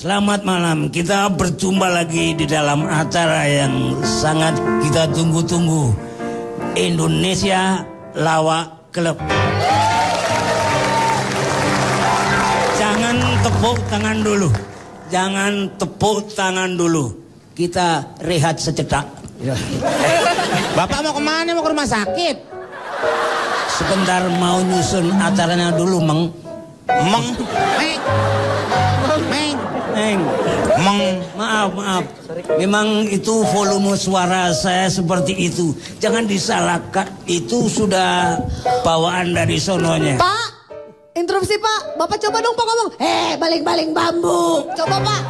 Selamat malam, kita berjumpa lagi di dalam acara yang sangat kita tunggu-tunggu, Indonesia Lawak Club. Jangan tepuk tangan dulu, jangan tepuk tangan dulu, kita rehat sejenak. Bapak mau kemana? Mau ke rumah sakit? Sebentar mau nyusun acaranya dulu, Meng. Maaf. Memang itu volume suara saya seperti itu. Jangan disalahkan, itu sudah bawaan dari sononya. Pak, interupsi Pak. Bapak coba dong Pak ngomong. Baling-baling bambu. Coba Pak.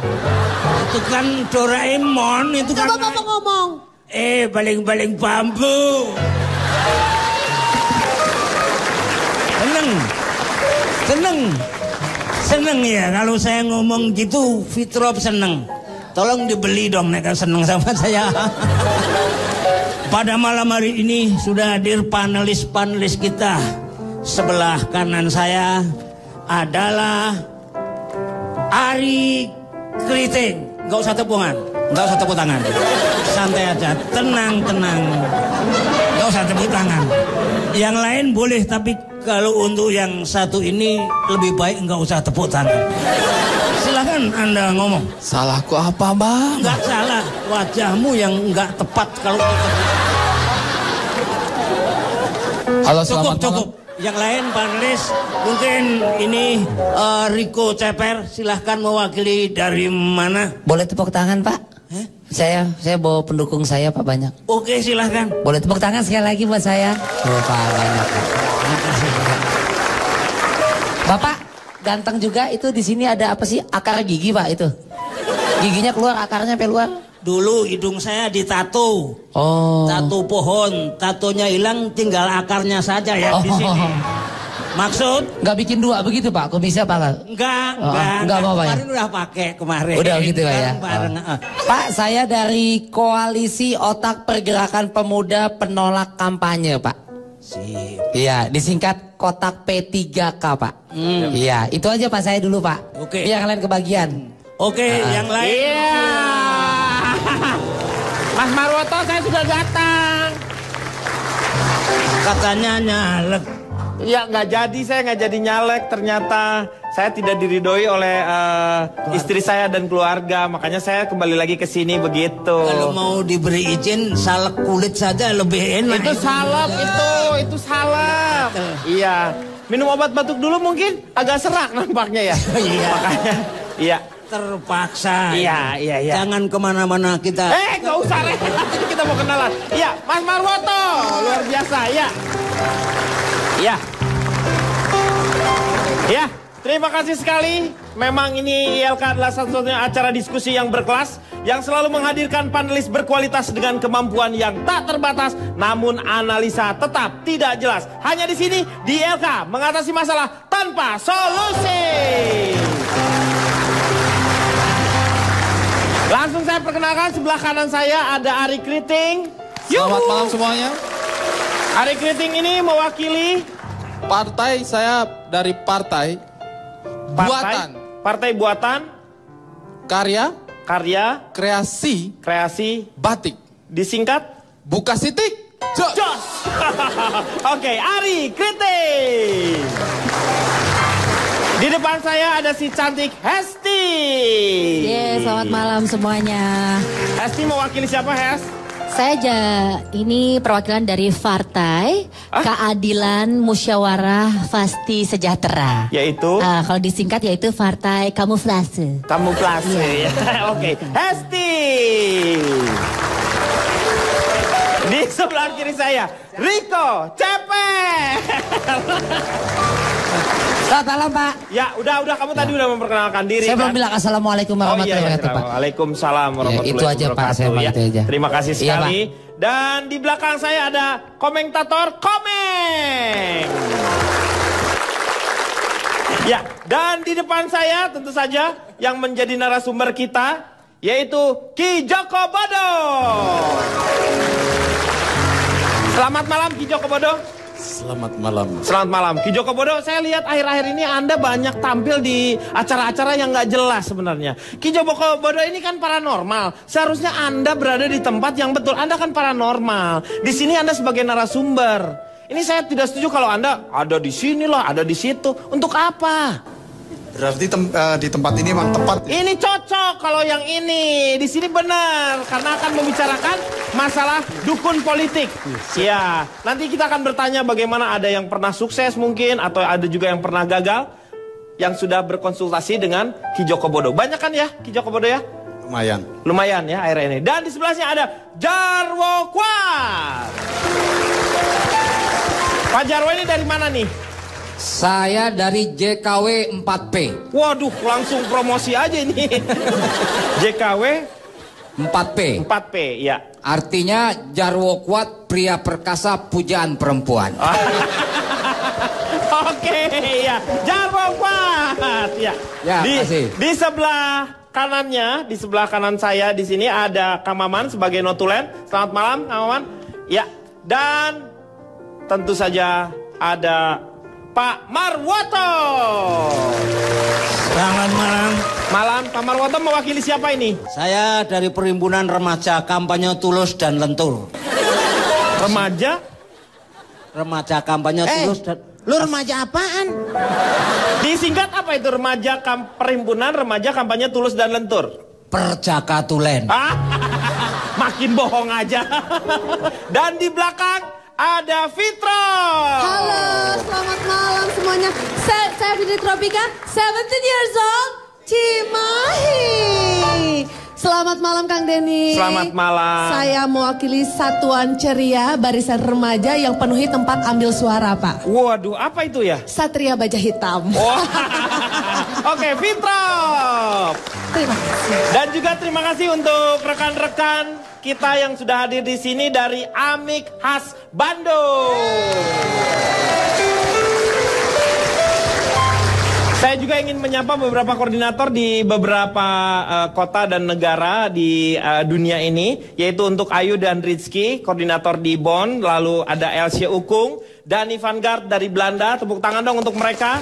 Itu kan Doraemon, itu coba kan. Bapak ngomong. Baling-baling bambu. Seneng ya kalau saya ngomong gitu. Fitrop seneng. Tolong dibeli dong mereka seneng sama saya. Pada malam hari ini sudah hadir panelis kita. Sebelah kanan saya adalah Ari Kriting. Gak usah tepungan, gak usah tepuk tangan. Santai aja, tenang. Gak usah tepuk tangan. Yang lain boleh, tapi kalau untuk yang satu ini lebih baik nggak usah tepuk tangan. Silahkan Anda ngomong. Salahku apa, Bang? Nggak salah, wajahmu yang nggak tepat kalau tepuk. Halo, selamat Cukup. Yang lain panelis mungkin ini Riko Ceper, silahkan mewakili dari mana? Boleh tepuk tangan Pak? Saya bawa pendukung saya Pak banyak. Oke, silahkan. Boleh tepuk tangan sekali lagi buat saya. Pak banyak. Bapak ganteng juga. Itu di sini ada apa sih, akar gigi Pak itu? Giginya keluar, akarnya sampai luar. Dulu hidung saya ditato. Oh. Tato pohon, tatonya hilang, tinggal akarnya saja ya di sini. Maksud? Nggak bikin dua begitu Pak? Kok bisa Pak? Enggak apa-apa ya? Kemarin udah pakai kemarin. Udah gitu Pak ya? Bareng. Pak, saya dari Koalisi Otak Pergerakan Pemuda Penolak Kampanye Pak. Sip. Iya, disingkat Kotak P3K Pak. Iya, itu aja Pak saya dulu Pak. Oke. Biar kalian kebagian. Oke, yang lain. Iya. Mas Marwoto, saya sudah datang. Katanya nyalek. Iya, nggak jadi, saya nggak jadi nyalek. Ternyata saya tidak diridhoi oleh istri saya dan keluarga. Makanya saya kembali lagi ke sini begitu. Kalau mau diberi izin salep kulit saja lebih enak. Itu salep, itu salep. Iya. Minum obat batuk dulu mungkin agak serak nampaknya ya. Iya. Makanya, iya. Terpaksa. Iya. Jangan kemana-mana kita. Nggak usah nanti kita mau kenalan. Iya, Mas Marwoto, luar biasa, ya. Ya, terima kasih sekali. Memang ini ILK adalah satu-satunya acara diskusi yang berkelas yang selalu menghadirkan panelis berkualitas dengan kemampuan yang tak terbatas, namun analisa tetap tidak jelas. Hanya di sini di ILK mengatasi masalah tanpa solusi. Langsung saya perkenalkan, sebelah kanan saya ada Ari Kriting. Selamat malam semuanya. Ari Kriting ini mewakili Partai, saya dari Partai Buatan Partai Buatan Karya Kreasi Batik. Disingkat Bukasitik Jos. Oke, Ari Kriting. Di depan saya ada si cantik Hesti. Selamat malam semuanya. Hesti mewakili siapa, Hes? Saya ini perwakilan dari Partai Keadilan Musyawarah Pasti Sejahtera. Yaitu? Kalau disingkat yaitu Partai Kamuflase. Kamuflase. Oke, Hesti. Di sebelah kiri saya, Riko Ceper. Selamat malam Pak. Ya, udah kamu tadi udah memperkenalkan diri. Saya belum bilang assalamualaikum warahmatullahi wabarakatuh Pak. Waalaikumsalam warahmatullahi Itu aja Pak, saya mau itu aja. Terima kasih Iya, sekali. Dan di belakang saya ada komentator Komeng. Ya, dan di depan saya tentu saja yang menjadi narasumber kita yaitu Ki Joko Bodo. Selamat malam Ki Joko Bodo. Selamat malam. Selamat malam. Ki Joko Bodo, saya lihat akhir-akhir ini Anda banyak tampil di acara-acara yang nggak jelas sebenarnya. Ki Joko Bodo ini kan paranormal. Seharusnya Anda berada di tempat yang betul. Anda kan paranormal. Di sini Anda sebagai narasumber. Ini saya tidak setuju kalau Anda ada di sini loh, ada di situ. Untuk apa? Berarti di tempat ini memang tepat. Ini cocok kalau yang ini. Di sini benar karena akan membicarakan masalah dukun politik. Ya, nanti kita akan bertanya bagaimana ada yang pernah sukses mungkin atau ada juga yang pernah gagal yang sudah berkonsultasi dengan Ki Joko Bodo. Banyak kan ya Ki Joko Bodo ya? Lumayan. Lumayan ya akhirnya ini. Dan di sebelahnya ada Jarwo Kuat. Pak Jarwo ini dari mana nih? Saya dari JKW 4P. Waduh, langsung promosi aja ini. JKW 4P. 4P, ya. Artinya Jarwo Kuat, pria perkasa pujaan perempuan. Oke, ya. Jarwo Kuat, ya. Ya, makasih. Di sebelah kanannya, di sebelah kanan saya di sini ada Kang Maman sebagai notulen. Selamat malam, Kang Maman. Ya, dan tentu saja ada Pak Marwoto. Selamat malam. Malam, Pak Marwoto mewakili siapa ini? Saya dari Perhimpunan Remaja Kampanye Tulus dan Lentur. Remaja? Remaja Kampanye Tulus dan... Lu remaja apaan? Disingkat apa itu Perhimpunan Remaja Kampanye Tulus dan Lentur? Perjaka Tulen. Makin bohong aja. Dan di belakang ada Fitro. Halo, selamat malam semuanya. Saya Fitri Tropika, 17 years old, Cimahi. Selamat malam Kang Denny. Selamat malam. Saya mewakili Satuan Ceria Barisan Remaja yang penuhi tempat ambil suara, Pak. Waduh, apa itu ya? Satria Baja Hitam. Wah. Oke, Fitro. Terima kasih. Dan juga terima kasih untuk rekan-rekan kita yang sudah hadir di sini dari Amik Khas Bandung. Saya juga ingin menyapa beberapa koordinator di beberapa kota dan negara di dunia ini, yaitu untuk Ayu dan Rizky, koordinator di Bonn, lalu ada Elsje Ukung, Dani Van Gaart dari Belanda, tepuk tangan dong untuk mereka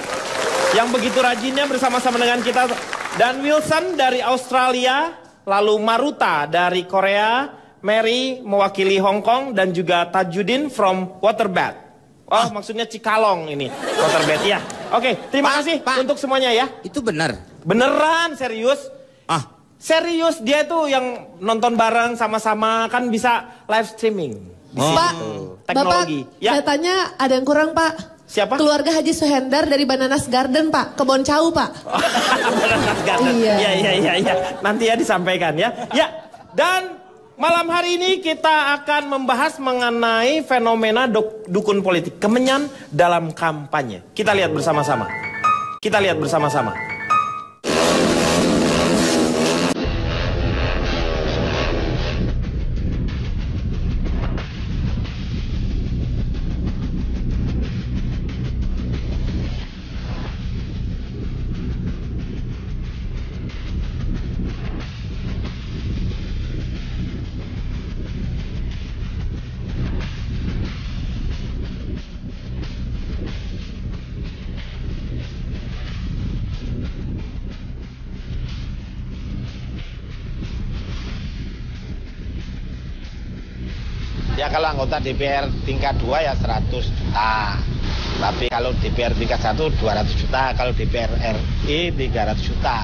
yang begitu rajinnya bersama-sama dengan kita, dan Wilson dari Australia, lalu Maruta dari Korea, Mary mewakili Hong Kong, dan juga Tajudin from Waterbed. Oh, maksudnya Cikalong ini, Waterbed ya. Oke, terima kasih untuk semuanya ya. Itu benar. Beneran, serius. Serius, dia tuh yang nonton bareng sama-sama, kan bisa live streaming. Pak, teknologi. Bapak, Ya. datanya ada yang kurang, Pak. Siapa? Keluarga Haji Suhendar dari Bananas Garden, Pak. Kebon Cau, Pak. Bananas Garden. Iya. Iya. Nanti ya disampaikan ya. Ya, dan malam hari ini kita akan membahas mengenai fenomena dukun politik. Kemenyan dalam kampanye. Kita lihat bersama-sama. Kita lihat bersama-sama. Ya kalau anggota DPR tingkat 2 ya 100 juta. Tapi kalau DPR tingkat 1 200 juta. Kalau DPR RI 300 juta.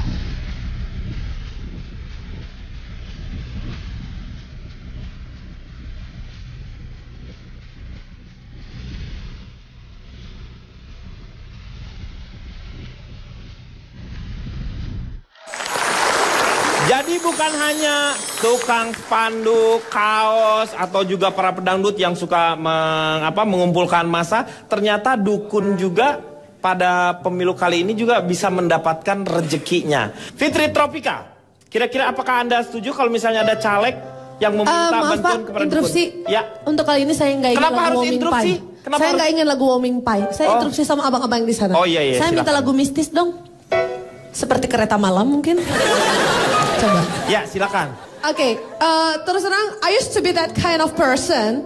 Jadi bukan hanya tukang spanduk, kaos, atau juga para pedangdut yang suka mengumpulkan massa, ternyata dukun juga pada pemilu kali ini juga bisa mendapatkan rezekinya. Fitri Tropika, kira-kira apakah Anda setuju kalau misalnya ada caleg yang meminta Maaf bantuan Pak, kepada interupsi. dukun? Ya. Untuk kali ini saya nggak ingin Kenapa lagu harus Warming interupsi? Pie. Kenapa Saya harus- nggak ingin lagu Warming Pie. Saya Oh. interupsi sama abang-abang di sana. Oh, iya, Saya minta silakan. lagu mistis dong. Seperti kereta malam mungkin. Coba. Ya, silakan. Terus terang, I used to be that kind of person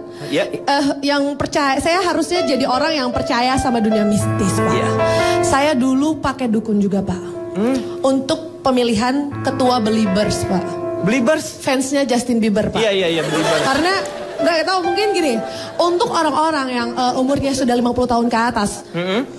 yang percaya. Saya harusnya jadi orang yang percaya sama dunia mistis, Pak. Saya dulu pakai dukun juga, Pak. Untuk pemilihan ketua Beliebers, Pak. Beliebers? Fansnya Justin Bieber, Pak. Iya, Beliebers. Karena nggak tahu, mungkin gini, untuk orang-orang yang umurnya sudah 50 tahun ke atas,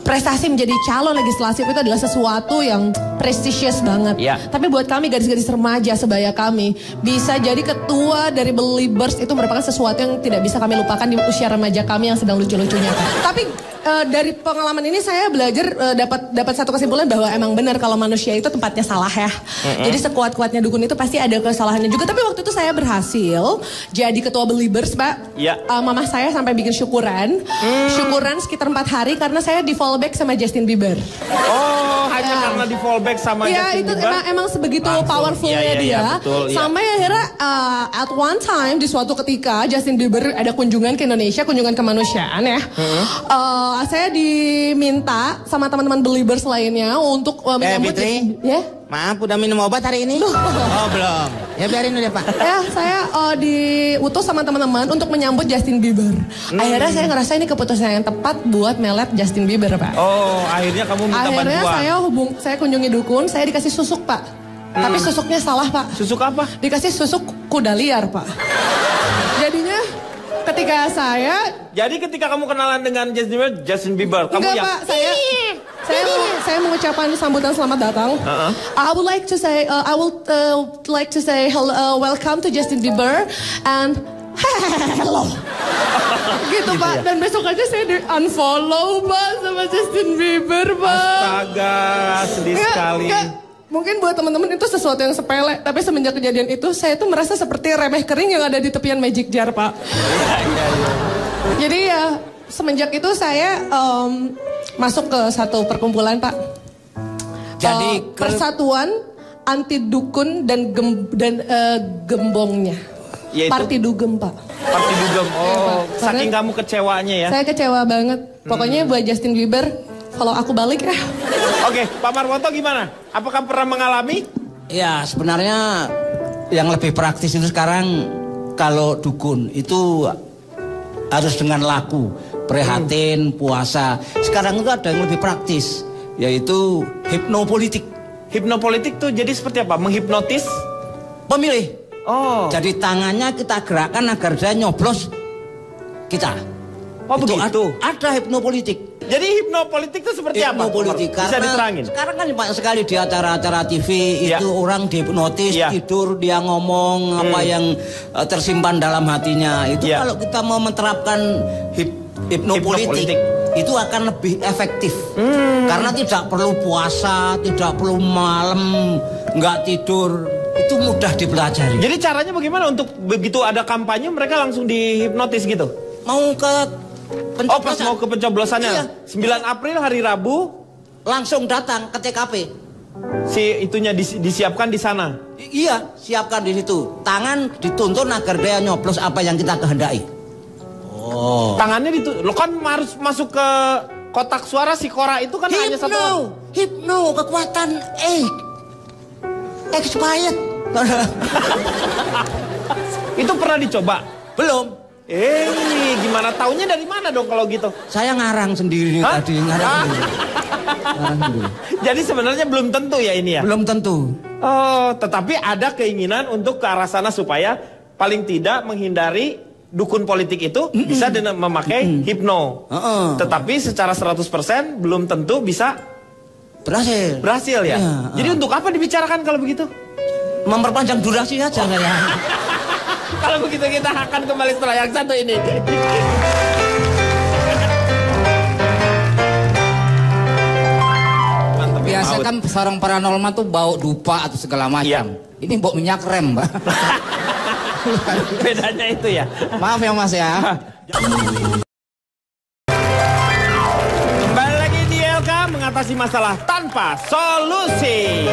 prestasi menjadi calon legislatif itu adalah sesuatu yang prestisius banget. Tapi buat kami gadis-gadis remaja sebaya kami, bisa jadi ketua dari Beliebers itu merupakan sesuatu yang tidak bisa kami lupakan di usia remaja kami yang sedang lucu-lucunya. Tapi dari pengalaman ini saya belajar dapat satu kesimpulan bahwa emang benar kalau manusia itu tempatnya salah ya. Jadi sekuat-kuatnya dukun itu pasti ada kesalahannya juga. Tapi waktu itu saya berhasil jadi ketua Beliebers, Pak. Mama saya sampai bikin syukuran. Syukuran sekitar 4 hari karena saya di fallback sama Justin Bieber. Oh, hanya karena di fallback sama Justin Bieber. Iya, itu emang sebegitu powerfulnya dia. Sampai akhirnya at one time di suatu ketika Justin Bieber ada kunjungan ke Indonesia, kunjungan kemanusiaan ya. Saya diminta sama teman-teman Beliebers lainnya untuk menyambut. Fitri, maaf udah minum obat hari ini? Oh belum. Ya biarin udah Pak. Saya diutus sama teman-teman untuk menyambut Justin Bieber. Akhirnya saya ngerasa ini keputusan yang tepat buat melet Justin Bieber, Pak. Oh, akhirnya kamu minta bantuan. Akhirnya saya kunjungi dukun, saya dikasih susuk, Pak. Tapi susuknya salah, Pak. Susuk apa? Dikasih susuk kuda liar, Pak. Jadinya ketika ketika kamu kenalan dengan Justin Bieber, kamu enggak, Pak, saya mengucapkan sambutan selamat datang. I would like to say hello, welcome to Justin Bieber and hello. Gitu, Pak. Dan besok aja saya di-unfollow, Pak, sama Justin Bieber, Pak. Astaga, sedih sekali. Mungkin buat teman-teman itu sesuatu yang sepele, tapi semenjak kejadian itu saya tuh merasa seperti remeh kering yang ada di tepian magic jar, Pak. Jadi ya semenjak itu saya masuk ke satu perkumpulan, Pak. Jadi Persatuan Anti Dukun dan Gembongnya. Yaitu? Parti Dugem, Pak. Parti Dugem. Oh, ya, saking kamu kecewanya ya. Saya kecewa banget. Pokoknya buat Justin Bieber, kalau aku balik ya. Oke, Pak Marwanto gimana? Apakah pernah mengalami? Ya, sebenarnya yang lebih praktis itu sekarang kalau dukun itu harus dengan laku, prihatin, puasa. Sekarang itu ada yang lebih praktis, yaitu hipnopolitik. Hipnopolitik tuh jadi seperti apa? Menghipnotis pemilih. Oh. Jadi tangannya kita gerakkan agar dia nyoblos kita. Oh begitu? Ada hipnopolitik. Jadi hipnopolitik itu seperti apa? Hipnopolitik, bisa diterangin? Sekarang kan banyak sekali di acara-acara TV itu orang dihipnotis, tidur, dia ngomong apa yang tersimpan dalam hatinya. Itu kalau kita mau menerapkan hipnopolitik itu akan lebih efektif. Karena tidak perlu puasa, tidak perlu malam, nggak tidur. Itu mudah dipelajari. Jadi caranya bagaimana untuk begitu ada kampanye mereka langsung dihipnotis gitu? Mau ke Oh, pas mau ke pencoblosannya. Iya. 9 April hari Rabu langsung datang ke TKP. Si itunya disiapkan di sana. Iya, siapkan di situ. Tangan dituntun agar dia nyoblos apa yang kita kehendaki. Oh. Tangannya lo kan harus masuk ke kotak suara si Kora itu kan hanya satu. Hipno, kekuatan expired. Itu pernah dicoba? Belum. Gimana taunya dari mana dong kalau gitu? Saya ngarang sendiri tadi, ngarang sendiri. Jadi sebenarnya belum tentu ya ini ya? Belum tentu. Oh, tetapi ada keinginan untuk ke arah sana supaya paling tidak menghindari dukun politik itu bisa memakai hipno. Tetapi secara 100% belum tentu bisa berhasil. Berhasil ya? Jadi untuk apa dibicarakan kalau begitu? Memperpanjang durasi aja ya. Kalau begitu kita akan kembali setelah yang satu ini. Biasa kan seorang paranormal tuh bau dupa atau segala macam. Ini bau minyak rem, Mbak. Bedanya itu ya. Maaf ya Mas ya. Kembali lagi di LK mengatasi masalah tanpa solusi.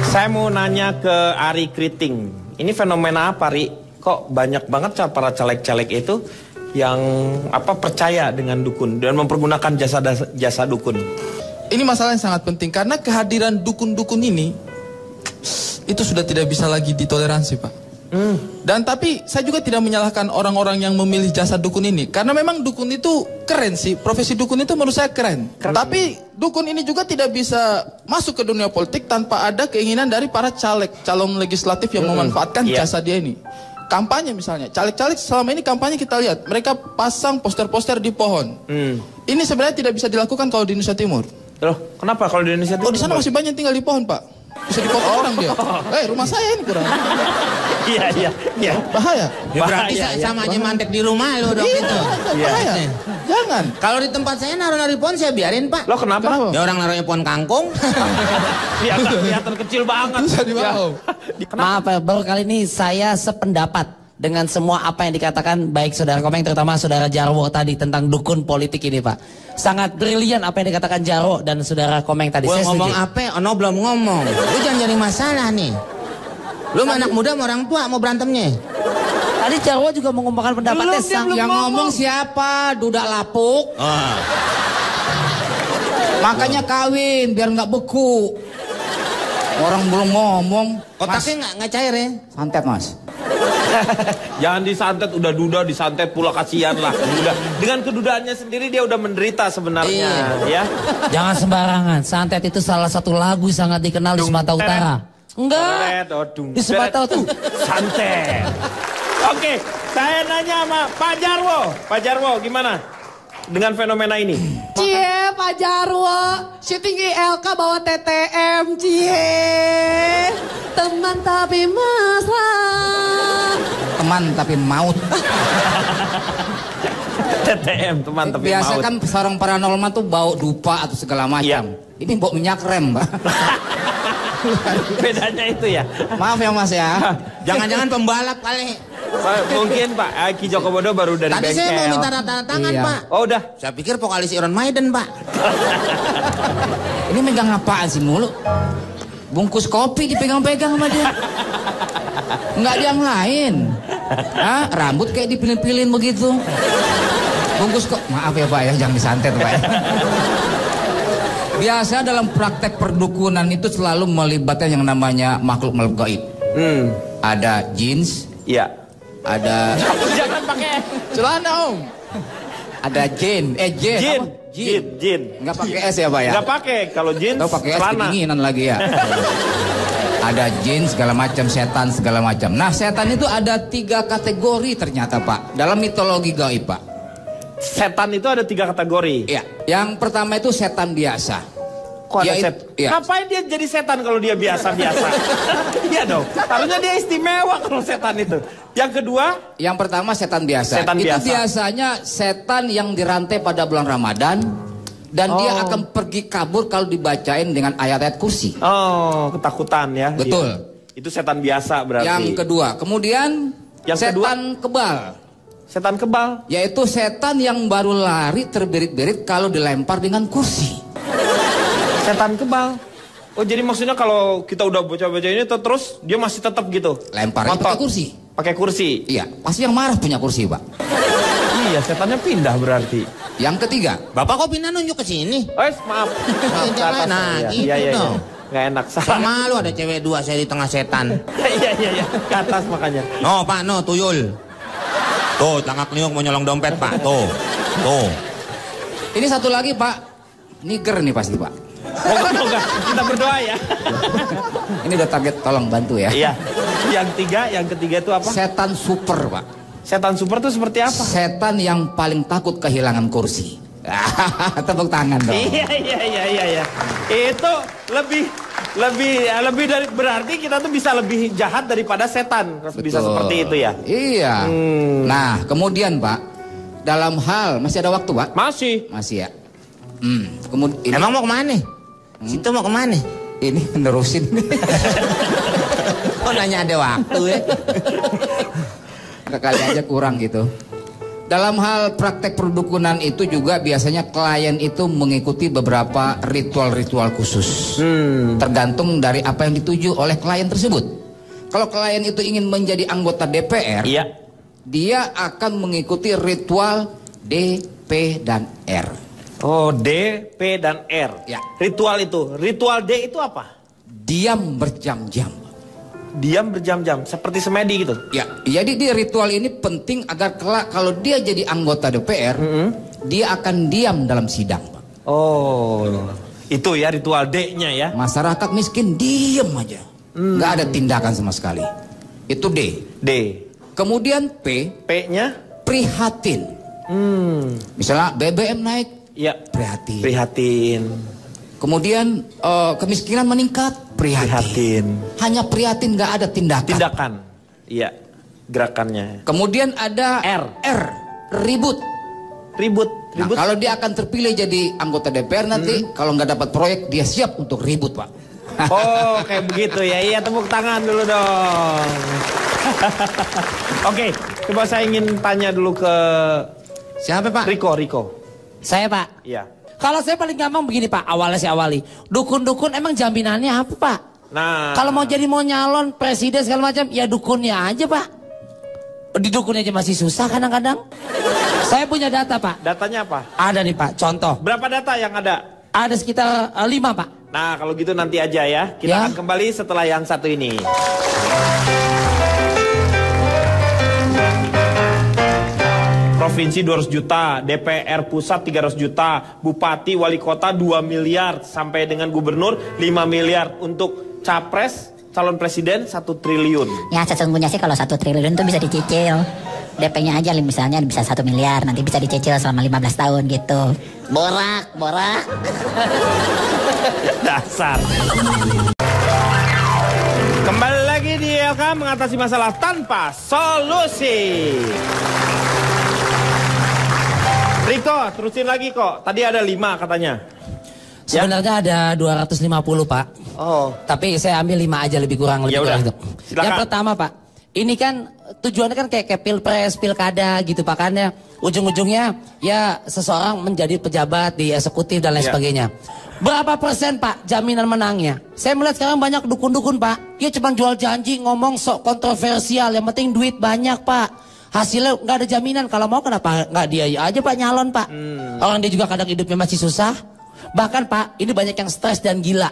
Saya mau nanya ke Ari Kriting. Ini fenomena apa, Ri? Kok banyak banget para caleg-caleg itu yang percaya dengan dukun dan mempergunakan jasa dukun? Ini masalah yang sangat penting karena kehadiran dukun-dukun ini itu sudah tidak bisa lagi ditoleransi, Pak. Dan tapi saya juga tidak menyalahkan orang-orang yang memilih jasa dukun ini, karena memang dukun itu keren sih, profesi dukun itu menurut saya keren. Tapi dukun ini juga tidak bisa masuk ke dunia politik tanpa ada keinginan dari para caleg, calon legislatif yang memanfaatkan jasa dia ini. Kampanye misalnya, caleg-caleg selama ini kampanye kita lihat mereka pasang poster-poster di pohon. Ini sebenarnya tidak bisa dilakukan kalau di Indonesia Timur. Loh, kenapa kalau di Indonesia Timur? Oh, di sana masih banyak tinggal di pohon, Pak. Bisa dipotong orang dia. Rumah saya ini kurang. Iya. Bahaya. Ya, berarti sama aja mantek di rumah lo dong itu. Bahaya. Jangan. Kalau di tempat saya naruh-naruh pohon saya biarin, Pak. Lo kenapa? Ya orang naruhnya pohon kangkung. Kelihatan kecil banget. Bisa dibawa. Maaf ya, baru kali ini saya sependapat dengan semua apa yang dikatakan baik saudara Komeng, terutama saudara Jarwo tadi tentang dukun politik ini, Pak. Sangat brilian apa yang dikatakan Jarwo dan saudara Komeng tadi. Gua Saya ngomong setuju. apa? Ono belum ngomong. Lu jangan jadi masalah nih. Lu anak muda sama orang tua mau berantemnya. Tadi Jarwo juga mengumpulkan pendapatnya. Yang ngomong siapa? Duda lapuk. Makanya kawin biar nggak beku. Orang belum ngomong. Otaknya nggak cair ya? Santet, Mas. Jangan disantet, udah duda disantet pula, kasihan lah. Dengan kedudaannya sendiri dia udah menderita sebenarnya. Ya. Jangan sembarangan. Santet itu salah satu lagu sangat dikenal di Sumatera Utara. Enggak. Di Sumatera Utara. Santet. Oke, saya nanya sama Pak Jarwo. Pak Jarwo, gimana dengan fenomena ini? Cie, Pak Jarwo, syuting ILK bawa TTM, cie. Teman tapi mesra. Teman tapi maut. TTM, teman tapi Biasa maut. kan seorang paranormal tuh bau dupa atau segala macam. Ini bau minyak rem, Mbak. Bedanya itu ya. Maaf ya, Mas ya. Jangan-jangan pembalap kali. Mungkin Pak Ki Joko Bodo baru dari Tadi bengkel. saya mau minta tanda tangan, Iya. Pak. Oh udah. Saya pikir vokalis Iron Maiden, Pak. Ini megang apaan sih mulu? Bungkus kopi dipegang-pegang sama dia. Enggak ada yang lain. Rambut kayak dipilin-pilin begitu. Bungkus kok. Maaf ya, Pak ya, jangan disantet, Pak ya. Biasa dalam praktek perdukunan itu selalu melibatkan yang namanya makhluk gaib. Ada jeans. Iya. Ada. Jangan pakai Celana, Om. Ada jin. jin. Apa? Jin. Nggak pakai S ya, Pak ya? Nggak pakai. Kalau jin, Atau pakai es celana. kedinginan lagi ya. Ada jin segala macam, setan segala macam. Nah, setan itu ada 3 kategori ternyata, Pak. Dalam mitologi gaib, Pak. Setan itu ada 3 kategori. Iya. Yang pertama itu setan biasa. Kok ada Ya, setan? iya. Ngapain dia jadi setan kalau dia biasa-biasa? Iya dong. Harusnya dia istimewa kalau setan itu. Yang kedua? Yang pertama setan biasa. Setan itu biasa. biasanya setan yang dirantai pada bulan Ramadan. Dan dia akan pergi kabur kalau dibacain dengan ayat-ayat kursi. Oh, ketakutan ya. Betul. Iya. Itu setan biasa berarti. Yang kedua. Kemudian Yang setan kebal. Setan kebal. Yaitu setan yang baru lari terbirit-birit kalau dilempar dengan kursi. Setan kebal. Oh, jadi maksudnya kalau kita udah baca-baca ini terus dia masih tetap gitu. Lemparnya Ngotot. pakai kursi. Pakai kursi. Iya, pasti yang marah punya kursi, Pak. Iya, setannya pindah berarti. Yang ketiga. Bapak kok pindah nunjuk ke sini? Maaf. Ke atas. Nah, gitu dong. Nggak enak. Kan Salah. malu ada cewek 2 saya di tengah setan. Iya. Ke atas makanya. No, Pak, no, tuyul. Tuh, tangkap niung mau nyolong dompet, Pak. Tuh. Ini satu lagi, Pak. Niger nih pasti, Pak. Moga-moga kita berdoa ya. Ini udah target, tolong bantu ya. Iya. Yang ketiga itu apa? Setan super, Pak. Setan super itu seperti apa? Setan yang paling takut kehilangan kursi. Tepuk tangan dong. Iya. Itu lebih dari, berarti kita tuh bisa lebih jahat daripada setan. Bisa Betul. seperti itu ya. Iya. Nah, kemudian, Pak, dalam hal masih ada waktu, Pak? Masih ya. Kemudian Emang mau kemana? Situ mau kemana? ini menerusin. Oh, nanya ada waktu ya. Kali aja kurang gitu. Dalam hal praktek perdukunan itu juga biasanya klien itu mengikuti beberapa ritual-ritual khusus. Tergantung dari apa yang dituju oleh klien tersebut. Kalau klien itu ingin menjadi anggota DPR, dia akan mengikuti ritual D, P, dan R. Oh, D, P, dan R. Ya. Ritual D itu apa? Diam berjam-jam. diam berjam-jam seperti semedi gitu. Ya, jadi di ritual ini penting agar kelak kalau dia jadi anggota DPR, dia akan diam dalam sidang, Pak. Oh, itu ya ritual D-nya ya. Masyarakat miskin diam aja, nggak ada tindakan sama sekali. Itu D. Kemudian P-nya prihatin. Misalnya BBM naik, ya prihatin. Kemudian kemiskinan meningkat, prihatin. Hanya prihatin, nggak ada tindakan. Iya, gerakannya. Kemudian ada R, ribut. Nah, kalau dia akan terpilih jadi anggota DPR nanti, kalau nggak dapat proyek dia siap untuk ribut, Pak. Oh, kayak begitu ya. Iya, tepuk tangan dulu dong. Oke, coba saya ingin tanya dulu ke siapa, Pak? Riko. Saya, Pak. Iya. Kalau saya paling gampang begini, Pak. Awali. Dukun-dukun emang jaminannya apa, Pak? Nah, kalau mau nyalon presiden segala macam, ya dukunnya aja, Pak. Di dukunnya aja masih susah kadang-kadang. Saya punya data, Pak. Datanya apa? Ada nih, Pak. Contoh. Berapa data yang ada? Ada sekitar 5, Pak. Nah, kalau gitu nanti aja ya. Kita akan kembali setelah yang satu ini. Provinsi 200 juta, DPR pusat 300 juta, bupati, wali kota 2 miliar, sampai dengan gubernur 5 miliar. Untuk capres, calon presiden 1 triliun. Ya sesungguhnya sih kalau 1 triliun itu bisa dicicil. DP-nya aja misalnya bisa 1 miliar, nanti bisa dicicil selama 15 tahun gitu. Borak. Dasar. Kembali lagi di LK mengatasi masalah tanpa solusi. Riko, terusin lagi kok. Tadi ada 5 katanya. Sebenarnya ada 250, Pak. Oh. Tapi saya ambil 5 aja lebih kurang itu. Yang pertama, Pak, ini kan tujuannya kan kayak pilpres, pilkada gitu, Pak, kan ya. Ujung-ujungnya ya seseorang menjadi pejabat di eksekutif dan lain sebagainya. Berapa persen, Pak, jaminan menangnya? Saya melihat sekarang banyak dukun-dukun, Pak. Dia cuma jual janji, ngomong sok kontroversial. Yang penting duit banyak, Pak. Hasilnya nggak ada jaminan. Kalau mau kenapa nggak dia aja, Pak, nyalon, Pak. Orang dia juga kadang hidupnya masih susah. Bahkan, Pak, ini banyak yang stres dan gila.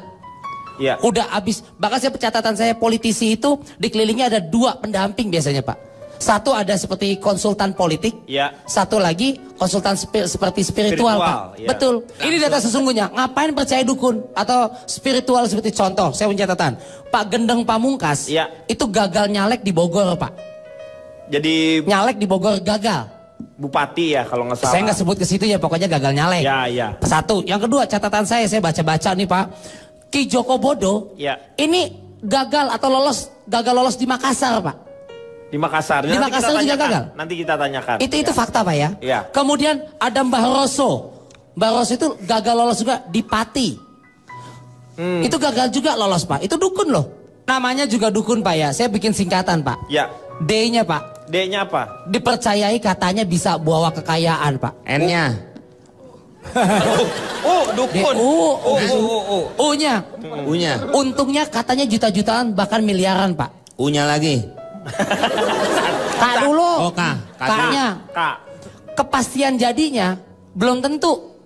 Ya. Udah habis. Bahkan catatan saya politisi itu dikelilingnya ada 2 pendamping biasanya, Pak. Satu ada seperti konsultan politik. Ya. Satu lagi konsultan seperti spiritual, Pak. Ya. Betul. Ini data sesungguhnya. Ngapain percaya dukun atau spiritual seperti contoh? Saya punya catatan. Pak Gendeng Pamungkas itu gagal nyalek di Bogor, Pak. Jadi nyalek di Bogor gagal. Bupati ya kalau nggak salah. Saya nggak sebut ke situ ya, pokoknya gagal nyalek. Ya. Satu. Yang kedua, catatan saya baca-baca nih, Pak. Ki Joko Bodo ini gagal atau gagal lolos di Makassar, Pak. Di Makassar. Di Makassar juga gagal. Nanti kita tanyakan. Itu fakta, Pak, ya. Ya. Kemudian ada Mbah Roso. Mbah Roso itu gagal lolos juga di Pati. Itu gagal juga lolos, Pak. Itu dukun loh. Namanya juga dukun, Pak, ya. Saya bikin singkatan, Pak. Ya. D-nya, Pak. D-nya apa? Dipercayai katanya bisa bawa kekayaan, Pak. N-nya. Dukun. U-nya. U-nya. Untungnya katanya juta-jutaan bahkan miliaran, Pak. U-nya lagi. K dulu. Oh, K. K-nya. Kepastian jadinya belum tentu.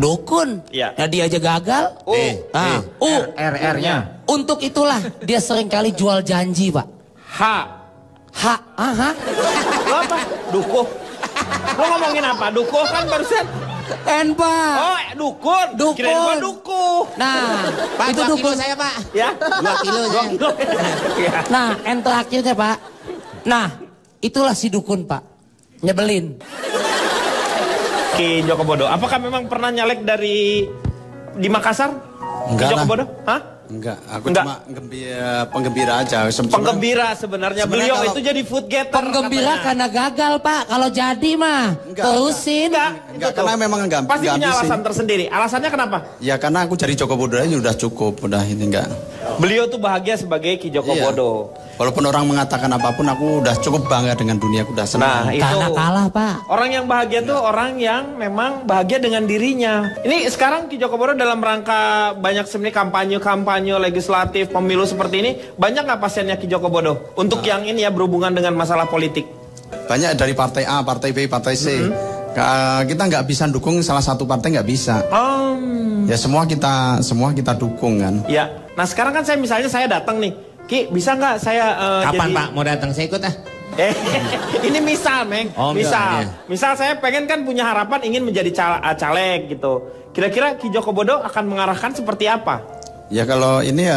Dukun. Ya. Nah, dia aja gagal. R-nya. Untuk itulah dia seringkali jual janji, Pak. H. Lo apa? Dukuh. Lo ngomongin apa? Dukuh kan barusan. N, Pak. Oh, dukun. Kirain gua dukuh. Nah, Pak, itu 2 dukun kilo saya, Pak. Ya. 2 kilo saya. Nah, N terakhirnya, Pak. Nah, itulah si dukun, Pak. Nyebelin. Ki Joko Bodo, apakah memang pernah nyalek di Makassar? Enggak Ki Joko lah. Bodo? Hah? Enggak, aku cuma penggembira aja. Penggembira sebenarnya. Beliau kalau- itu jadi food getter. Penggembira karena gagal, Pak. Kalau jadi mah terusin. Enggak, karena memang enggak. Pasti punya habis alasan sih. tersendiri. Alasannya kenapa? Ya karena aku jadi Joko Bodo aja udah cukup, udah ini enggak. Beliau tuh bahagia sebagai Ki Joko Iya. Bodo. Walaupun orang mengatakan apapun, aku udah cukup bangga dengan dunia, aku udah Nah, senang. itu. Karena kalah, Pak. Orang yang bahagia tuh orang yang memang bahagia dengan dirinya. Ini sekarang Ki Joko Bodo dalam rangka banyak sebenarnya kampanye legislatif, pemilu seperti ini, banyak nggak pasiennya Ki Joko Bodo? Untuk yang ini ya berhubungan dengan masalah politik. Banyak dari partai A, partai B, partai C. Kita nggak bisa dukung salah satu partai, nggak bisa. Ya semua kita dukung kan. Ya. Nah sekarang kan saya datang nih. Ki, bisa nggak saya Kapan jadi... Pak mau datang? Saya ikut ah. Ini misal, Meng. Oh, misal saya pengen kan punya harapan ingin menjadi caleg gitu. Kira-kira Ki Joko Bodo akan mengarahkan seperti apa? Ya kalau ini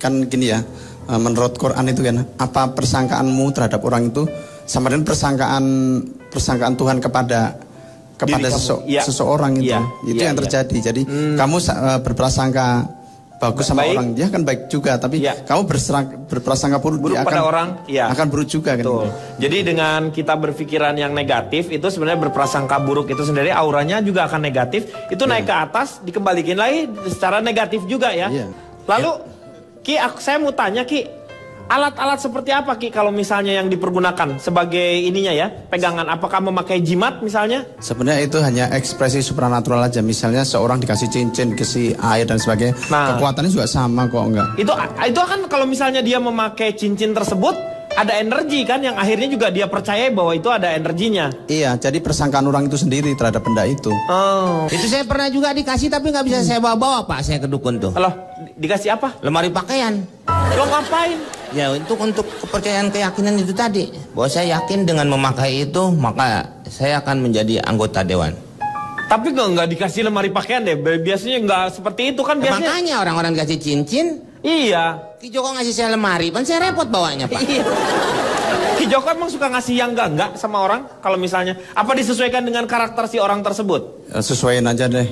kan gini ya, menurut Quran itu kan, apa persangkaanmu terhadap orang itu sama dengan persangkaan Tuhan kepada seseorang itu. Itu yang terjadi. Jadi kamu berprasangka bagus sama orang, dia kan baik juga, tapi kamu berprasangka buruk dia pada akan, orang, akan buruk juga kan. Jadi dengan kita berpikiran yang negatif itu sebenarnya berprasangka buruk itu sendiri auranya juga akan negatif. Itu naik ke atas dikembalikan lagi secara negatif juga ya. Lalu Ki, saya mau tanya Ki, alat-alat seperti apa Ki kalau misalnya yang dipergunakan sebagai ininya ya, pegangan, apakah memakai jimat misalnya? Sebenarnya itu hanya ekspresi supranatural aja. Misalnya seorang dikasih cincin, dikasih air dan sebagainya. Kekuatannya juga sama kok, enggak. Itu akan kalau misalnya dia memakai cincin tersebut ada energi kan yang akhirnya juga dia percaya bahwa itu ada energinya. Iya, jadi persangkaan orang itu sendiri terhadap benda itu. Itu saya pernah juga dikasih tapi nggak bisa saya bawa-bawa Pak, saya ke dukun tuh. Loh, dikasih apa? Lemari pakaian. Lo ngapain? Ya untuk kepercayaan keyakinan itu tadi. Bahwa saya yakin dengan memakai itu maka saya akan menjadi anggota dewan. Tapi nggak dikasih lemari pakaian deh. Biasanya nggak seperti itu kan biasanya. Makanya orang-orang kasih cincin. Iya. Ki Joko ngasih saya lemari, kan saya repot bawanya Pak. Iya. Ki Joko emang suka ngasih yang enggak sama orang? Kalau misalnya, apa disesuaikan dengan karakter si orang tersebut? Sesuaiin aja deh.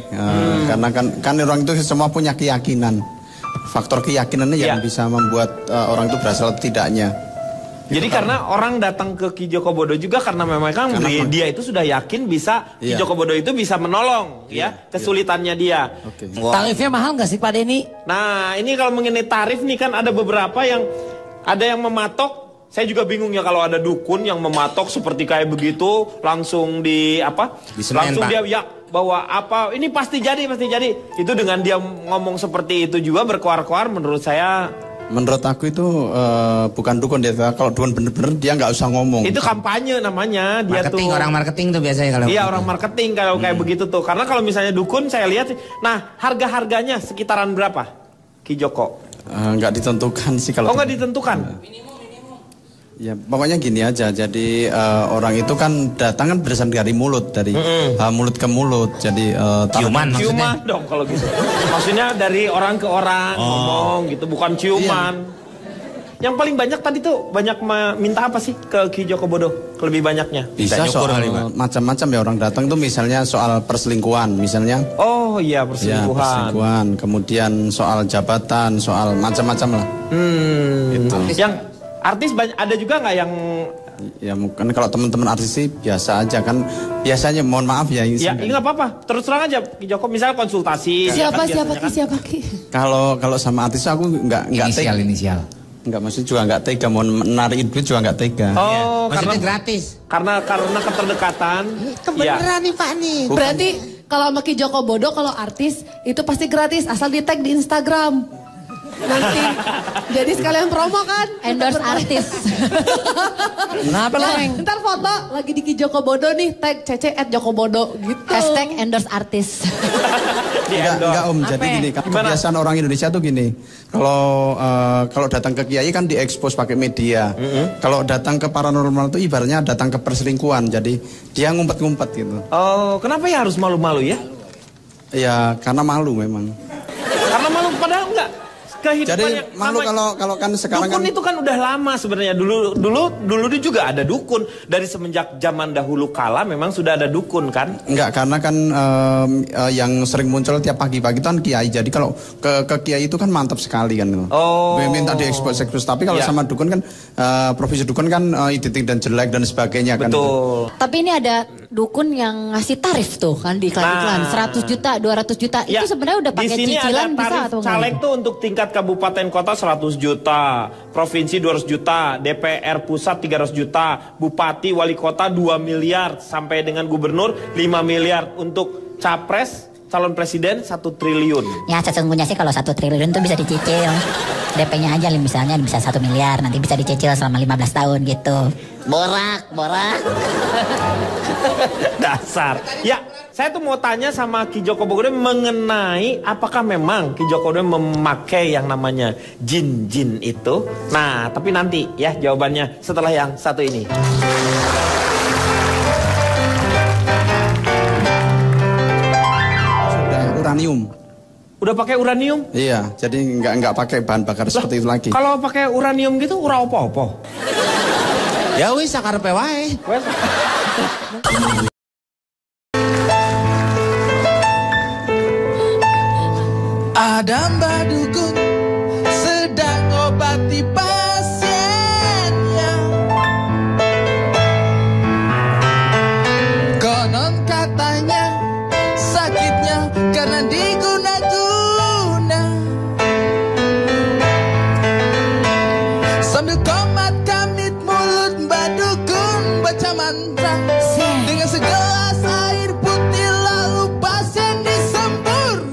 Karena kan orang itu semua punya keyakinan. Faktor keyakinannya yang bisa membuat orang itu berasal tidaknya. Jadi karena orang datang ke Ki Joko Bodo juga karena memang dia itu sudah yakin bisa Ki Joko Bodo itu bisa menolong kesulitannya dia. Tarifnya mahal nggak sih Pak Denny? Nah ini kalau mengenai tarif nih kan ada beberapa yang ada yang mematok. Saya juga bingung ya kalau ada dukun yang mematok seperti kayak begitu langsung langsung dia bahwa apa ini pasti jadi itu dengan dia ngomong seperti itu juga berkoar-koar menurut saya. Menurut aku itu bukan dukun dia. Kalau dukun bener-bener dia nggak usah ngomong. Itu kampanye namanya dia marketing, tuh. Orang marketing tuh biasanya kalau. Iya orang marketing kalau kayak begitu tuh. Karena kalau misalnya dukun saya lihat. Nah harga-harganya sekitaran berapa Ki Joko? Nggak ditentukan sih kalau. Oh nggak ditentukan. Ya pokoknya gini aja. Jadi orang itu kan datang kan berdasarkan dari mulut, dari mulut ke mulut. Jadi ciuman dong kalau gitu. Maksudnya dari orang ke orang ngomong gitu, bukan ciuman. Yang paling banyak tadi tuh banyak minta apa sih ke Ki Joko Bodo? Lebih banyaknya? Bisa soal macam-macam ya orang datang tuh misalnya soal perselingkuhan misalnya. Oh iya perselingkuhan. Ya, perselingkuhan. Kemudian soal jabatan, soal macam-macam lah. Itu. Yang artis ada juga nggak yang? Ya mungkin kalau teman-teman artis sih biasa aja kan. Biasanya mohon maaf ya. Ya ini nggak apa-apa. Terus terang aja Ki Joko misalnya konsultasi. Siapa Ki? Kalau sama artis aku nggak inisial. Enggak, maksudnya juga nggak tega, mau menarikin duit juga nggak tega. Oh, maksudnya gratis. Karena keterdekatan. Kebenaran nih Pak nih. Berarti kalau sama Ki Joko Bodo kalau artis itu pasti gratis asal di tag di Instagram. Nanti jadi sekalian promo kan endorse artis. Kenapa Leng? Ntar foto lagi di Ki Joko Bodo nih tag @jokobodo gitu. Hashtag endorse artis. Enggak Om, jadi gini, kebiasaan orang Indonesia tuh gini. Kalau datang ke kiai kan diekspos pakai media. Kalau datang ke paranormal itu ibaratnya datang ke perselingkuhan. Jadi dia ngumpet-ngumpet gitu. Oh, kenapa ya harus malu-malu ya? Ya karena malu memang. Karena malu padahal enggak. Jadi malu kalau kan sekarang dukun kan itu kan udah lama sebenarnya. Dulu juga ada dukun dari semenjak zaman dahulu kala memang sudah ada dukun kan? Enggak, karena kan yang sering muncul tiap pagi-pagi itu kan kiai. Jadi kalau ke kiai itu kan mantap sekali kan. Oh. Minta diekspos. Tapi kalau sama dukun kan profesi dukun kan identik dan jelek dan sebagainya kan. Betul. Tapi ini ada dukun yang ngasih tarif tuh kan di iklan-iklan 100 juta, 200 juta. Itu sebenarnya udah pakai cicilan bisa atau enggak? Caleg tuh untuk tingkat kabupaten kota 100 juta, provinsi 200 juta, DPR pusat 300 juta, bupati wali kota 2 miliar sampai dengan gubernur 5 miliar, untuk capres calon presiden 1 triliun. Ya sesungguhnya sih kalau 1 triliun tuh bisa dicicil. DP-nya aja misalnya bisa 1 miliar, nanti bisa dicicil selama 15 tahun gitu. Borak. Dasar. Ya, saya tuh mau tanya sama Ki Joko Bogodo mengenai apakah memang Ki Joko Bogodo memakai yang namanya jin itu. Nah, tapi nanti ya jawabannya setelah yang satu ini. Sudah uranium. Udah pakai uranium? Iya, jadi nggak pakai bahan bakar seperti itu lagi. Kalau pakai uranium gitu ura apa-apa? Ya wis sakarepe wae. Ada Mbak Dukun sedang obati pasiennya. Konon katanya sakitnya karena diguna-guna. Sambil komat kamit mulut Mbak Dukun baca mantra dengan segelas air putih lalu pasien disembur.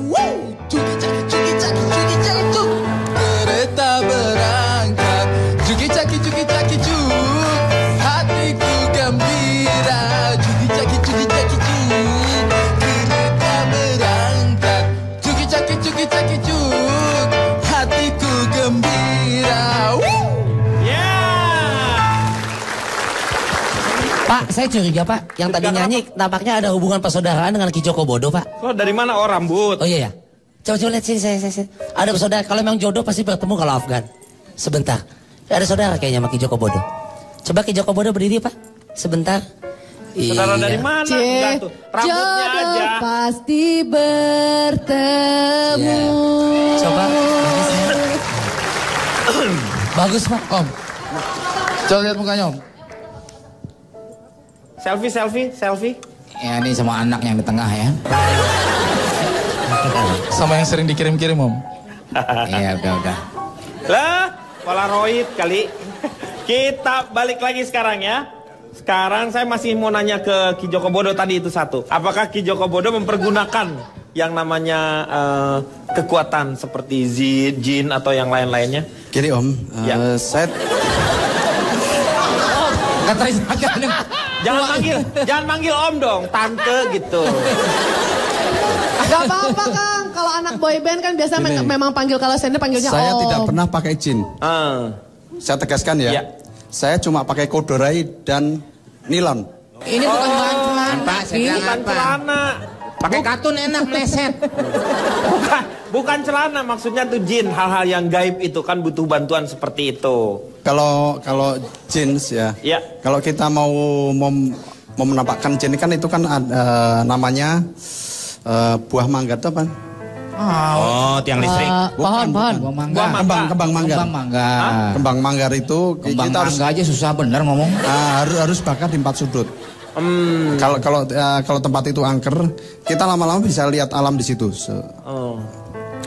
Kereta berangkat, cuki-caki cuk, hatiku gembira, cuki-caki cuk. Kereta berangkat, cuki-caki cuk, hatiku gembira. Pak, saya curiga Pak, yang tadi nyanyi nampaknya ada hubungan persaudaraan dengan Ki Joko Bodo Pak. Oh, dari mana? Oh, rambut. Oh iya ya. Coba lihat sini saya. Ada saudara, kalau memang jodoh pasti bertemu kalau Afgan. Sebentar. Ada saudara kayaknya sama Ki Joko Bodo. Coba Ki Joko Bodo berdiri Pak. Sebentar. Saudara dari mana? Enggak tuh. Rambutnya aja. Pasti bertemu. Coba. Bagus Pak. Om. Coba lihat mukanya Om. Selfie. Ya ini sama anak yang di tengah ya. Sama yang sering dikirim-kirim Om. Iya udah. Lah, Polaroid kali. Kita balik lagi sekarang ya. Sekarang saya masih mau nanya ke Ki Joko Bodo tadi itu satu. Apakah Ki Joko Bodo mempergunakan yang namanya kekuatan seperti jin atau yang lain-lainnya? Gini Om, saya Jangan manggil Om dong, tante gitu. Gak apa-apa Kang, kalau anak boyband kan biasa memang panggil kalau sender panggilnya saya Om. tidak pernah pakai jin. Saya tegaskan ya. Saya cuma pakai kodorai dan nilon. Ini bukan bahan celana. Pak, Bukan celana. Pakai katun enak meleset. Bukan celana, maksudnya tuh jin, hal-hal yang gaib itu kan butuh bantuan seperti itu. Kalau jin ya. Kalau kita mau menampakkan jin kan itu kan namanya buah mangga itu apa? Oh, tiang listrik. Pohon. Kembang manggar. Kembang manggar itu Kembang kita mangga aja susah bener ngomong. Harus bakar di 4 sudut. Kalau tempat itu angker, kita lama-lama bisa lihat alam di situ.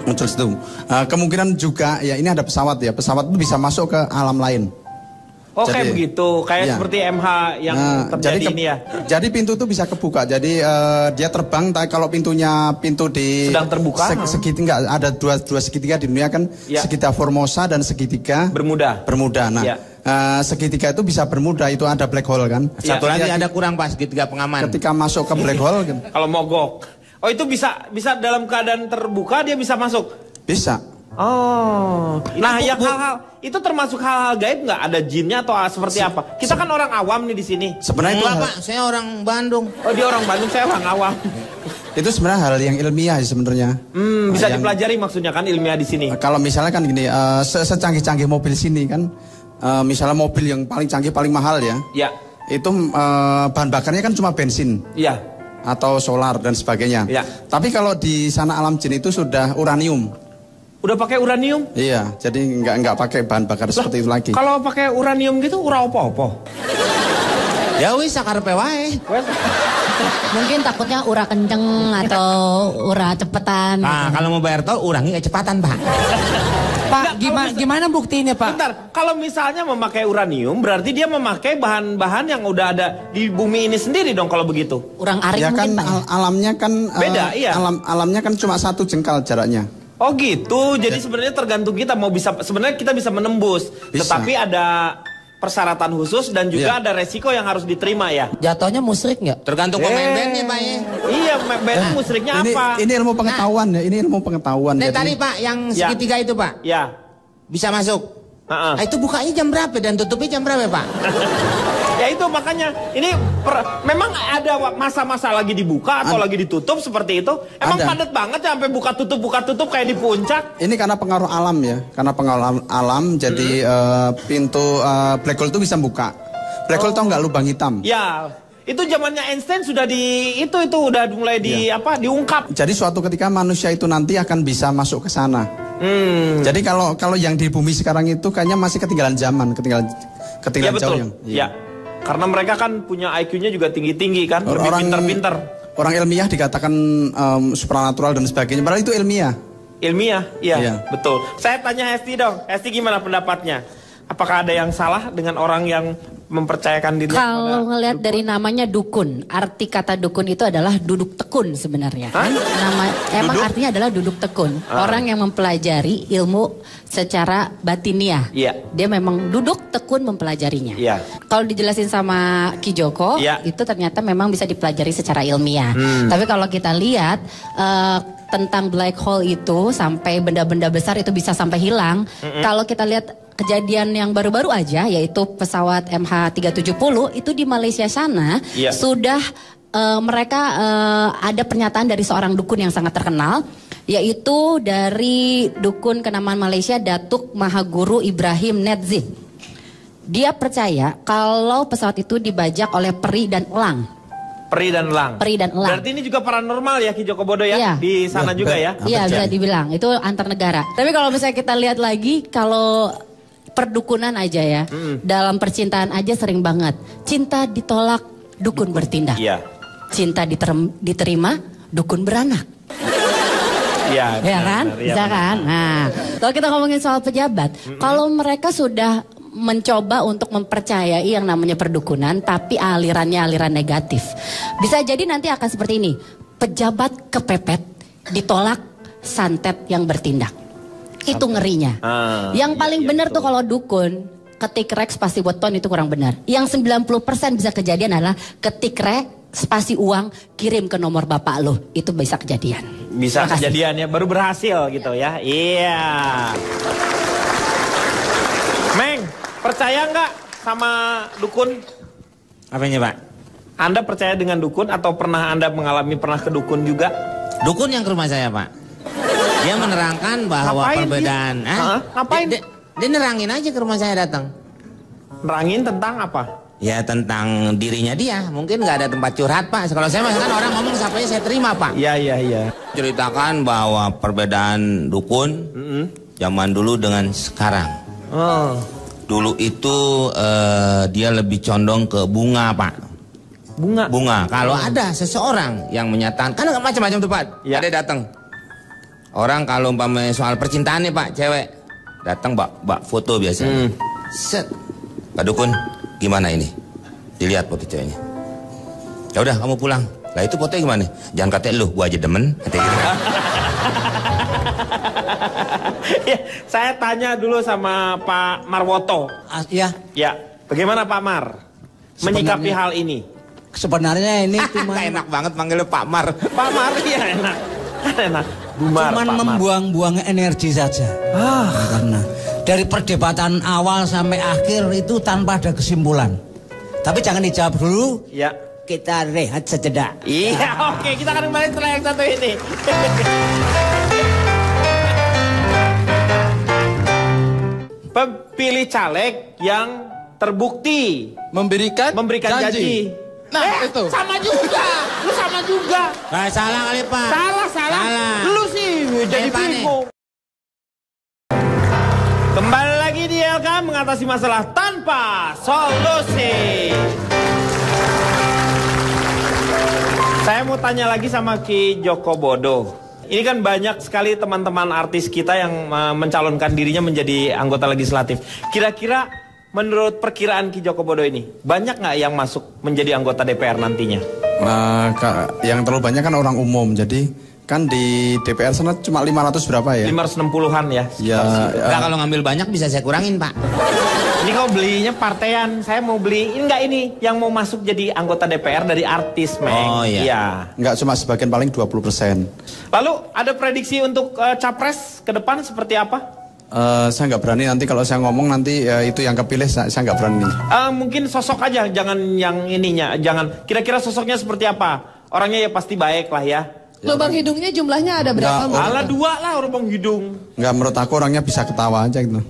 Muncul situ. Kemungkinan juga ya ini ada pesawat ya. Pesawat itu bisa masuk ke alam lain. Oh, kayak begitu, kayak seperti MH yang terjadi ini ya. Jadi pintu itu bisa kebuka. Jadi dia terbang. Tapi kalau pintu di sedang terbuka, segitiga ada dua segitiga di dunia kan, segitiga Formosa dan segitiga Bermuda. Nah, segitiga itu bisa bermuda, itu ada black hole kan. Satu lagi ada kurang pas, segitiga pengaman. Ketika masuk ke black hole kan. Kalau mogok. Oh, itu bisa dalam keadaan terbuka dia bisa masuk. Bisa. Oh, nah yang hal-hal itu termasuk hal-hal gaib nggak? Ada jinnya atau seperti apa? Kita kan orang awam nih di sini. Sebenarnya itu Pak, saya orang Bandung. Oh, dia orang Bandung, saya orang awam. Itu sebenarnya hal yang ilmiah sebenarnya. Bisa dipelajari maksudnya kan ilmiah di sini. Kalau misalnya kan gini, secanggih-canggih mobil sini kan, misalnya mobil yang paling canggih paling mahal ya. Itu bahan bakarnya kan cuma bensin. Atau solar dan sebagainya. Tapi kalau di sana alam jin itu sudah uranium. Udah pakai uranium? Iya, jadi nggak pakai bahan bakar seperti itu lagi. Kalau pakai uranium gitu ura apa-apa? Ya wis sakarepe wae. Mungkin takutnya ura kenceng atau ura cepetan. Nah, kalau mau bayar tol urangi kecepatan, Pak. Pak, gimana buktinya Pak? Bentar, kalau misalnya memakai uranium, berarti dia memakai bahan-bahan yang udah ada di bumi ini sendiri dong kalau begitu. Urang arik Ya kan mungkin Pak. alamnya kan Beda, iya. Alamnya kan cuma 1 jengkal jaraknya. Oh gitu, jadi sebenarnya tergantung kita mau bisa, sebenarnya kita bisa menembus, tetapi ada persyaratan khusus dan juga ada resiko yang harus diterima ya. Jatuhnya musrik nggak? Tergantung pemain bandnya Pak ya. Iya, band musriknya apa? Ini ilmu pengetahuan ya, ini ilmu pengetahuan. Nih Jadi- tadi Pak, yang segitiga itu Pak, Ya. bisa masuk. Nah, itu bukanya jam berapa dan tutupnya jam berapa Pak? Ya itu makanya ini memang ada masa-masa lagi dibuka atau lagi ditutup seperti itu. Emang Ada. padat banget ya sampai buka tutup kayak di puncak. Ini karena pengaruh alam ya, karena pengaruh alam jadi pintu black hole itu bisa buka. Black hole tau nggak lubang hitam? Ya, itu zamannya Einstein sudah itu udah mulai diungkap. Jadi suatu ketika manusia itu nanti akan bisa masuk ke sana. Jadi kalau yang di bumi sekarang itu kayaknya masih ketinggalan zaman, ketinggalan Ya betul. jauh yang. Ya. Karena mereka kan punya IQ-nya juga tinggi-tinggi kan, lebih pinter-pinter. Orang ilmiah dikatakan supranatural dan sebagainya, padahal itu ilmiah. Ilmiah, iya, Iya. betul. Saya tanya Hesti dong, Hesti gimana pendapatnya? Apakah ada yang salah dengan orang yang mempercayakan diri? Kalau ngelihat dari namanya dukun, arti kata dukun itu adalah duduk tekun sebenarnya. Kan? Emang artinya adalah duduk tekun. Orang yang mempelajari ilmu secara batiniah. Iya. Dia memang duduk tekun mempelajarinya. Iya. Kalau dijelasin sama Ki Joko, itu ternyata memang bisa dipelajari secara ilmiah. Tapi kalau kita lihat tentang black hole itu sampai benda-benda besar itu bisa sampai hilang. Kalau kita lihat kejadian yang baru-baru aja yaitu pesawat MH370 itu di Malaysia sana sudah mereka ada pernyataan dari seorang dukun yang sangat terkenal yaitu dari dukun kenamaan Malaysia Datuk Mahaguru Ibrahim Nedzin. Dia percaya kalau pesawat itu dibajak oleh peri dan elang. Peri dan elang. Peri dan elang. Berarti ini juga paranormal ya Ki Joko Bodo ya? Iya. Di sana juga ya? Iya bisa dibilang itu antar negara. Tapi kalau misalnya kita lihat lagi kalau perdukunan aja ya, dalam percintaan aja sering banget. Cinta ditolak, dukun bertindak. Iya. Cinta diterima, dukun beranak. Iya. Ya kan? Bisa kan? Nah, kalau kita ngomongin soal pejabat, kalau mereka sudah mencoba untuk mempercayai yang namanya perdukunan, tapi alirannya aliran negatif. Bisa jadi nanti akan seperti ini. Pejabat kepepet, ditolak, santet yang bertindak. Itu ngerinya. Yang paling benar tuh kalau dukun, ketik rek spasi weton itu kurang benar. Yang 90% bisa kejadian adalah ketik rek spasi uang kirim ke nomor bapak lo. Itu bisa kejadian. Bisa kejadian ya, baru berhasil gitu ya. Iya. Meng, percaya nggak sama dukun? Apanya Pak? Anda percaya dengan dukun atau pernah ke dukun juga? Dukun yang ke rumah saya Pak. Dia menerangkan bahwa Ngapain perbedaan. Ngapain? Dia nerangin aja ke rumah saya datang. Nerangin tentang apa? Ya tentang dirinya dia. Mungkin nggak ada tempat curhat Pak. Kalau saya kan orang ngomong sapanya saya terima Pak. Iya. Ceritakan bahwa perbedaan dukun zaman dulu dengan sekarang. Dulu itu dia lebih condong ke bunga Pak. Bunga. Kalau ada seseorang yang menyatakan, kan macam-macam tuh Pak. Ada datang. Orang kalau umpamanya soal percintaan nih Pak, cewek datang bak foto biasanya. Set. Pak Dukun, gimana ini? Dilihat foto ceweknya. Ya udah kamu pulang. Lah itu fotonya gimana? Jangan katanya lu, gua aja demen. Katanya gitu. Ya, saya tanya dulu sama Pak Marwoto. Ya. Ya, bagaimana Pak Mar menyikapi hal ini? Sebenarnya ini cuma enak banget manggilnya Pak Mar. Pak Mar ya enak. Enak. Bumar, cuman membuang-buang energi saja. Karena dari perdebatan awal sampai akhir itu tanpa ada kesimpulan. Tapi jangan dijawab dulu. Ya. Kita rehat sejenak. Iya, oke, kita akan kembali setelah yang satu ini. Pemilih caleg yang terbukti memberikan janji. Nah, itu. Sama juga. Lu sama juga. Nah, salah kali Pak. Salah. Lu sih jadi bingung. Kembali lagi di LK mengatasi masalah tanpa solusi. Saya mau tanya lagi sama Ki Joko Bodo. ini kan banyak sekali teman-teman artis kita yang mencalonkan dirinya menjadi anggota legislatif. Kira-kira menurut perkiraan Ki Joko Bodo ini, banyak nggak yang masuk menjadi anggota DPR nantinya? Yang terlalu banyak kan orang umum, jadi kan di DPR sana cuma 500 berapa ya? 560-an ya? Nah, kalau ngambil banyak bisa saya kurangin, Pak. Ini kalau belinya partean, saya mau beli, ini yang mau masuk jadi anggota DPR dari artis, Meng. Oh iya. Enggak, cuma sebagian paling 20%. Lalu ada prediksi untuk capres ke depan seperti apa? Saya nggak berani, nanti kalau saya ngomong nanti itu yang kepilih saya nggak berani. Mungkin sosok aja, jangan yang ininya, jangan. Kira-kira sosoknya seperti apa? Orangnya ya pasti baik lah ya. Lubang hidungnya jumlahnya ada berapa? Alah 2 lah lubang hidung. Enggak, menurut aku orangnya bisa ketawa aja gitu.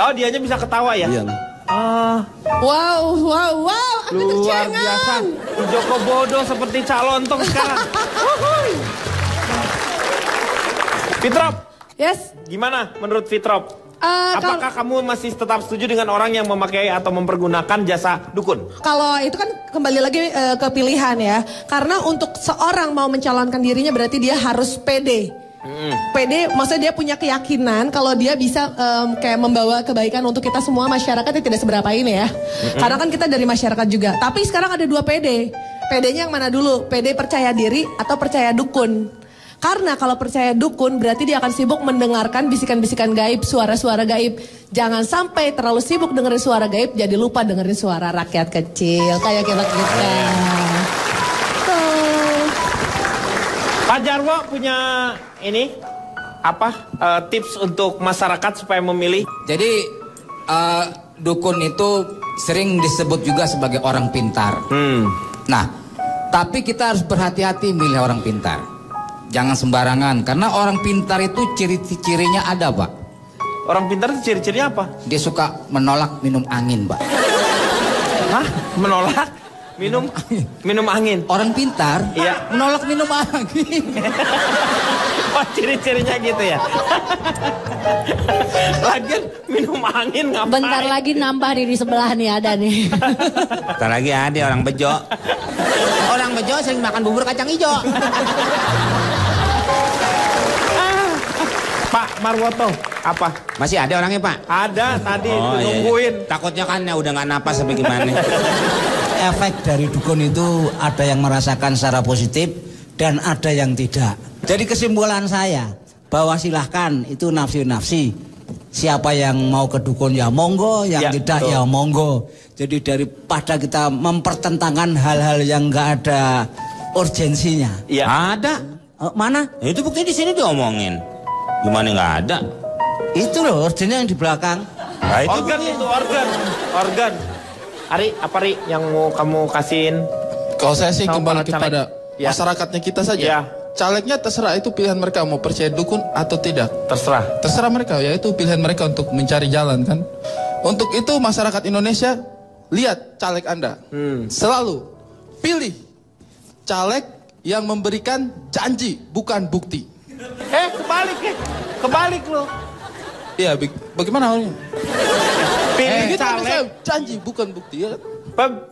Oh, dianya bisa ketawa ya? Iya. Wow, aku luar biasa. Ki Joko Bodo seperti calontong sekarang. Fitrop. Yes. Gimana menurut Fitrop? Apakah kamu masih tetap setuju dengan orang yang memakai atau mempergunakan jasa dukun? Kalau itu kan kembali lagi ke pilihan ya. Karena untuk seorang mau mencalonkan dirinya berarti dia harus pede. Pede, maksudnya dia punya keyakinan kalau dia bisa kayak membawa kebaikan untuk kita semua masyarakat yang tidak seberapa ini ya. Karena kan kita dari masyarakat juga. Tapi sekarang ada 2 pede. Pedenya yang mana dulu? Pede percaya diri atau percaya dukun? Karena kalau percaya dukun berarti dia akan sibuk mendengarkan bisikan-bisikan gaib, suara-suara gaib. Jangan sampai terlalu sibuk dengerin suara gaib jadi lupa dengerin suara rakyat kecil kayak kita. Pak Jarwo punya ini tips untuk masyarakat supaya memilih? Jadi dukun itu sering disebut juga sebagai orang pintar. Nah, tapi kita harus berhati-hati milih orang pintar. Jangan sembarangan, karena orang pintar itu ciri-cirinya ada, Pak. Orang pintar itu ciri-cirinya apa? Dia suka menolak minum angin, Pak. Hah? Menolak? Minum angin. Orang pintar menolak minum angin. Oh, ciri-cirinya gitu ya. Lagian minum angin ngapain? Bentar lagi nambah di sebelah nih ada nih. Bentar lagi ada orang bejo. Orang bejo sering makan bubur kacang hijau. Pak Marwoto, apa? Masih ada orangnya, Pak? Ada, tadi Iya. nungguin. Takutnya kan udah nggak napas sampai gimana. Efek dari dukun itu ada yang merasakan secara positif dan ada yang tidak. Jadi kesimpulan saya bahwa silahkan itu nafsi-nafsi. Siapa yang mau ke dukun ya monggo, yang tidak ya monggo. Jadi daripada kita mempertentangkan hal-hal yang nggak ada urgensinya. Iya. Ada. Mana? Itu bukti di sini diomongin. Gimana nggak ada? Itu loh urgennya yang di belakang. Nah, itu organ. Ari, apa Ri yang mau kamu kasihin? Kalau saya sih kembali kepada masyarakatnya kita saja. Calegnya terserah, itu pilihan mereka mau percaya dukun atau tidak. Terserah mereka, ya itu pilihan mereka untuk mencari jalan kan. Untuk itu masyarakat Indonesia, lihat caleg Anda. Selalu pilih caleg yang memberikan janji bukan bukti. Kebalik loh. Iya, bagaimana orangnya? Pilih caleg janji bukan bukti ya.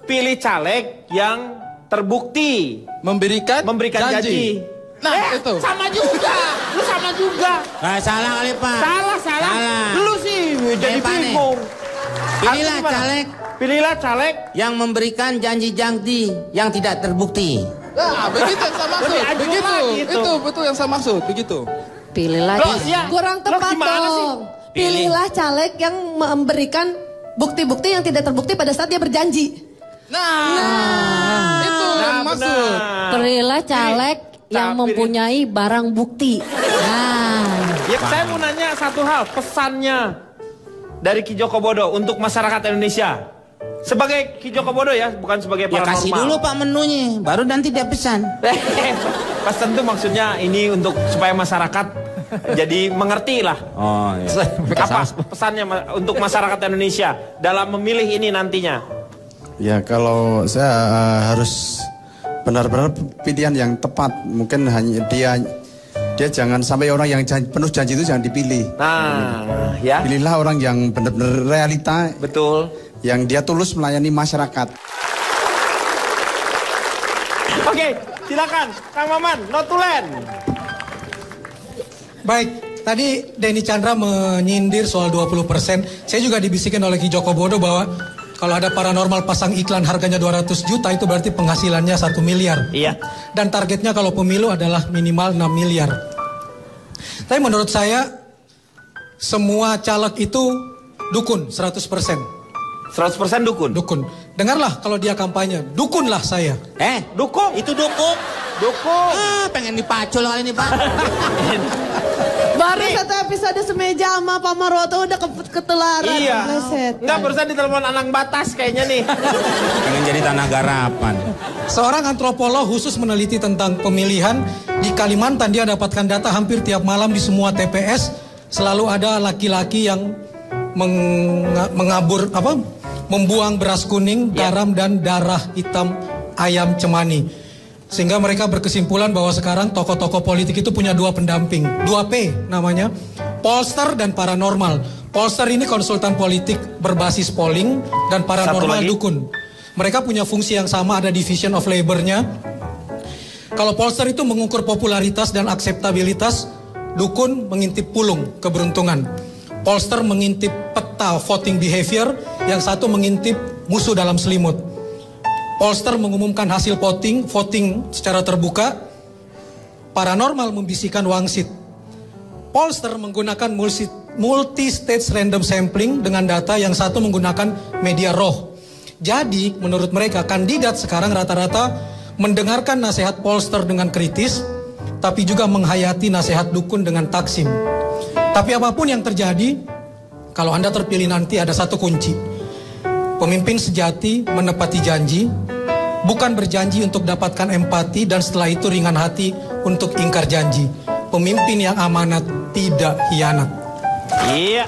Pilih caleg yang terbukti memberikan janji. Nah, itu. Sama juga. Lu sama juga. Nggak salah kali, Pak. Salah. Lu sih jadi bingung. Pilihlah caleg yang memberikan janji-janji yang tidak terbukti. Nah, begitu yang saya maksud. Begitu. Itu betul yang saya maksud, begitu. Pilihlah kurang tepat dong. Pilihlah caleg yang memberikan bukti-bukti yang tidak terbukti pada saat dia berjanji. Nah. Itu yang maksud. Pilihlah caleg yang mempunyai barang bukti. Saya mau nanya satu hal, pesannya dari Ki Joko Bodo untuk masyarakat Indonesia. Sebagai Ki Joko Bodo ya, bukan sebagai paranormal. Kasih dulu Pak menunya, baru nanti dia pesan. Pesan tuh maksudnya ini untuk supaya masyarakat jadi mengerti lah. Oh iya. Apa pesannya untuk masyarakat Indonesia dalam memilih ini nantinya? Ya kalau saya harus benar-benar pilihan yang tepat. Mungkin hanya dia jangan sampai orang yang penuh janji itu jangan dipilih. Nah, ya. Pilihlah orang yang benar-benar realita. Betul. Yang dia tulus melayani masyarakat. Oke, silakan Kang Maman, notulen. Baik, tadi Denny Chandra menyindir soal 20%. Saya juga dibisikin oleh Ki Joko Bodo bahwa kalau ada paranormal pasang iklan harganya 200 juta itu berarti penghasilannya 1 miliar. Iya. Dan targetnya kalau pemilu adalah minimal 6 miliar. Tapi menurut saya semua caleg itu dukun 100%. 100% dukun? Dukun. Dengarlah kalau dia kampanye, dukunlah saya. Dukun? Itu dukun. Dukun. Pengen dipacul kali ini Pak. Baru satu episode semeja sama Pak Maroto udah ketularan. Iya. Enggak, barusan ditelepon Anang Batas kayaknya nih. Pengen jadi tanah garapan. Seorang antropolog khusus meneliti tentang pemilihan di Kalimantan. Dia dapatkan data hampir tiap malam di semua TPS selalu ada laki-laki yang membuang beras kuning, garam dan darah hitam ayam cemani. Sehingga mereka berkesimpulan bahwa sekarang tokoh-tokoh politik itu punya 2 pendamping, 2P namanya, pollster dan paranormal. Pollster ini konsultan politik berbasis polling dan paranormal dukun. Mereka punya fungsi yang sama, ada division of labor-nya. Kalau pollster itu mengukur popularitas dan akseptabilitas, dukun mengintip pulung keberuntungan. Pollster mengintip peta voting behavior, yang satu mengintip musuh dalam selimut. Pollster mengumumkan hasil voting secara terbuka. Paranormal membisikkan wangsit. Pollster menggunakan multi-stage random sampling dengan data, yang satu menggunakan media raw. Jadi menurut mereka kandidat sekarang rata-rata mendengarkan nasihat pollster dengan kritis, tapi juga menghayati nasihat dukun dengan taksim. Tapi apapun yang terjadi, kalau Anda terpilih nanti ada satu kunci. Pemimpin sejati menepati janji, bukan berjanji untuk dapatkan empati dan setelah itu ringan hati untuk ingkar janji. Pemimpin yang amanat tidak hianat. Iya.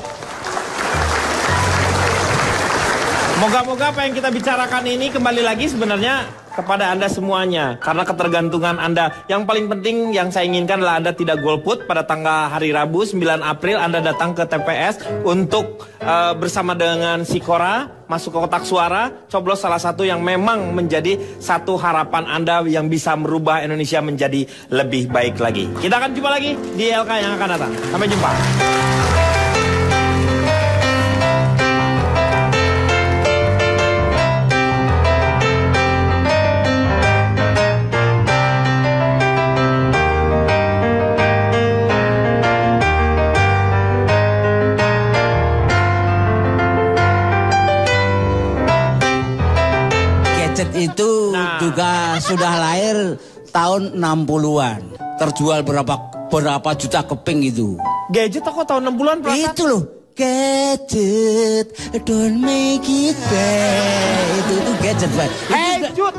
Moga-moga apa yang kita bicarakan ini kembali lagi sebenarnya kepada Anda semuanya. Karena ketergantungan Anda. Yang paling penting yang saya inginkan adalah Anda tidak golput pada tanggal hari Rabu 9 April. Anda datang ke TPS untuk bersama dengan Sikora masuk ke kotak suara. Coblos salah satu yang memang menjadi satu harapan Anda yang bisa merubah Indonesia menjadi lebih baik lagi. Kita akan jumpa lagi di LK yang akan datang. Sampai jumpa. Itu juga sudah lahir tahun 60-an. Terjual berapa juta keping itu. Gadget kok tahun 60-an perasaan? Itu loh. Gadget, don't make it bad. Itu gadget, Pak. Hey, Jut.